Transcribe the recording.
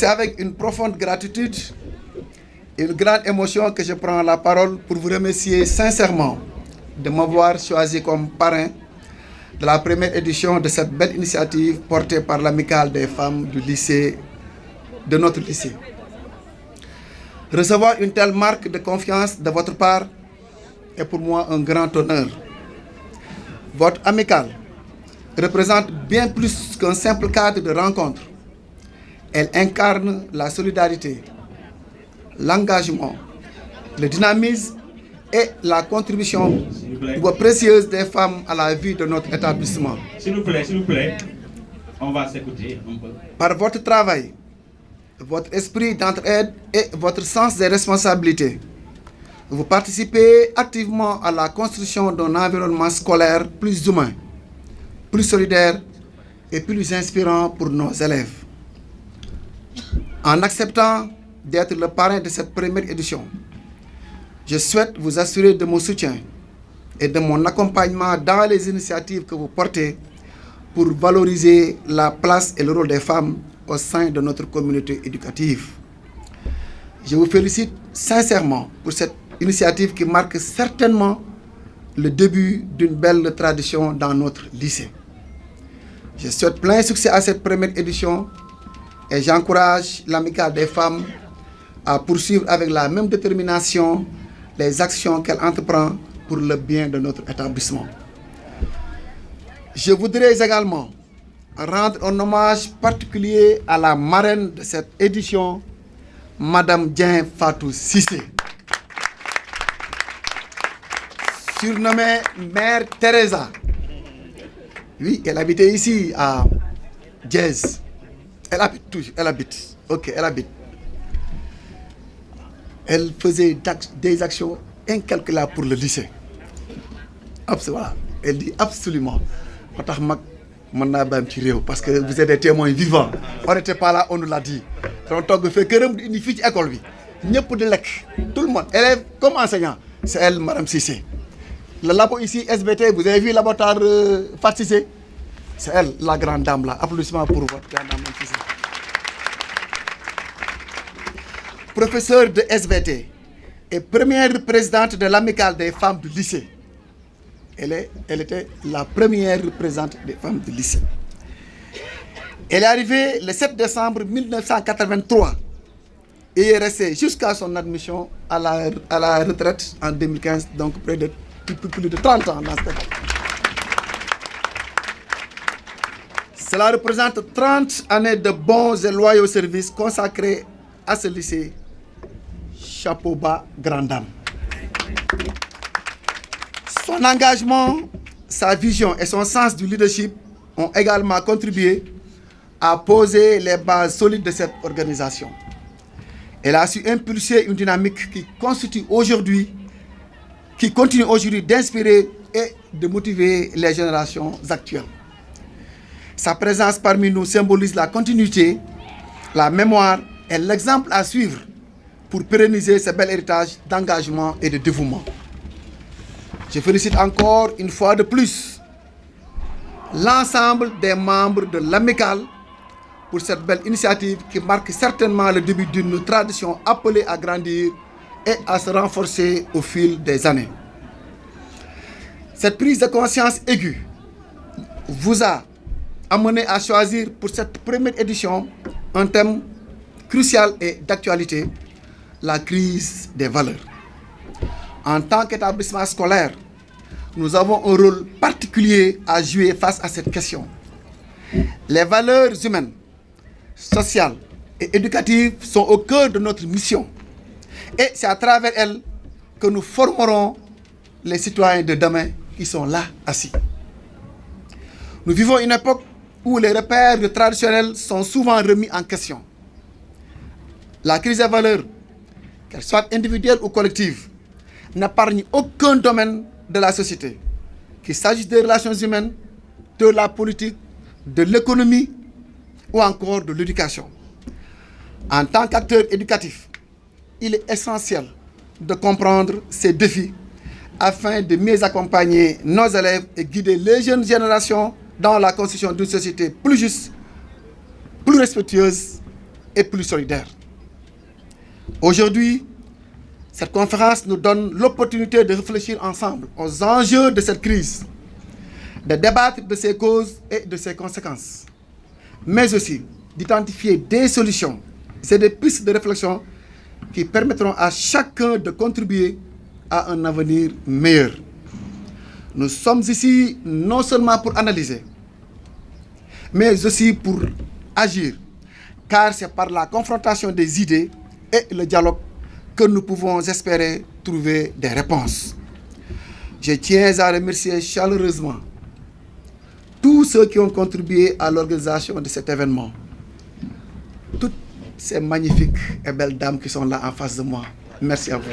C'est avec une profonde gratitude et une grande émotion que je prends la parole pour vous remercier sincèrement de m'avoir choisi comme parrain de la première édition de cette belle initiative portée par l'Amicale des femmes du lycée, de notre lycée. Recevoir une telle marque de confiance de votre part est pour moi un grand honneur. Votre amicale représente bien plus qu'un simple cadre de rencontre. Elle incarne la solidarité, l'engagement, le dynamisme et la contribution précieuse des femmes à la vie de notre établissement. S'il vous plaît, on va s'écouter un peu. Par votre travail, votre esprit d'entraide et votre sens des responsabilités, vous participez activement à la construction d'un environnement scolaire plus humain, plus solidaire et plus inspirant pour nos élèves. En acceptant d'être le parrain de cette première édition, je souhaite vous assurer de mon soutien et de mon accompagnement dans les initiatives que vous portez pour valoriser la place et le rôle des femmes au sein de notre communauté éducative. Je vous félicite sincèrement pour cette initiative qui marque certainement le début d'une belle tradition dans notre lycée. Je souhaite plein succès à cette première édition et j'encourage l'Amicale des femmes à poursuivre avec la même détermination les actions qu'elle entreprend pour le bien de notre établissement. Je voudrais également rendre un hommage particulier à la marraine de cette édition, Madame Dieng Fatou Cissé. Surnommée Mère Teresa. Oui, elle habitait ici à Diez. Elle habite toujours, elle habite. Ok, elle habite. Elle faisait des actions incalculables pour le lycée. Voilà. Elle dit absolument. Parce que vous êtes des témoins vivants. On n'était pas là, on nous l'a dit. Tout le monde, élèves comme enseignants, c'est elle, Madame Cissé. Le labo ici, SBT, vous avez vu le laboratoire Fat Cissé? C'est elle, la grande dame là. Applaudissements pour votre grande dame Cissé. Professeure de SVT et première présidente de l'Amicale des femmes du lycée. Elle était la première représentante des femmes du lycée. Elle est arrivée le 7 décembre 1983 et est restée jusqu'à son admission à la retraite en 2015, donc près de plus de 30 ans dans ce cas. Cela représente 30 années de bons et loyaux services consacrés à ce lycée. Chapeau bas, grande dame. Son engagement, sa vision et son sens du leadership ont également contribué à poser les bases solides de cette organisation. Elle a su impulser une dynamique qui continue aujourd'hui d'inspirer et de motiver les générations actuelles. Sa présence parmi nous symbolise la continuité, la mémoire et l'exemple à suivre pour pérenniser ce bel héritage d'engagement et de dévouement. Je félicite encore une fois de plus l'ensemble des membres de l'Amicale pour cette belle initiative qui marque certainement le début d'une tradition appelée à grandir et à se renforcer au fil des années. Cette prise de conscience aiguë vous a amené à choisir pour cette première édition un thème crucial et d'actualité, la crise des valeurs. En tant qu'établissement scolaire, nous avons un rôle particulier à jouer face à cette question. Les valeurs humaines, sociales et éducatives sont au cœur de notre mission. Et c'est à travers elles que nous formerons les citoyens de demain qui sont là assis. Nous vivons une époque où les repères traditionnels sont souvent remis en question. La crise des valeurs, qu'elle soit individuelle ou collective, n'épargne aucun domaine de la société, qu'il s'agisse des relations humaines, de la politique, de l'économie ou encore de l'éducation. En tant qu'acteur éducatif, il est essentiel de comprendre ces défis afin de mieux accompagner nos élèves et guider les jeunes générations dans la construction d'une société plus juste, plus respectueuse et plus solidaire. Aujourd'hui, cette conférence nous donne l'opportunité de réfléchir ensemble aux enjeux de cette crise, de débattre de ses causes et de ses conséquences, mais aussi d'identifier des solutions et des pistes de réflexion qui permettront à chacun de contribuer à un avenir meilleur. Nous sommes ici non seulement pour analyser, mais aussi pour agir, car c'est par la confrontation des idées et le dialogue que nous pouvons espérer trouver des réponses. Je tiens à remercier chaleureusement tous ceux qui ont contribué à l'organisation de cet événement. Toutes ces magnifiques et belles dames qui sont là en face de moi. Merci à vous.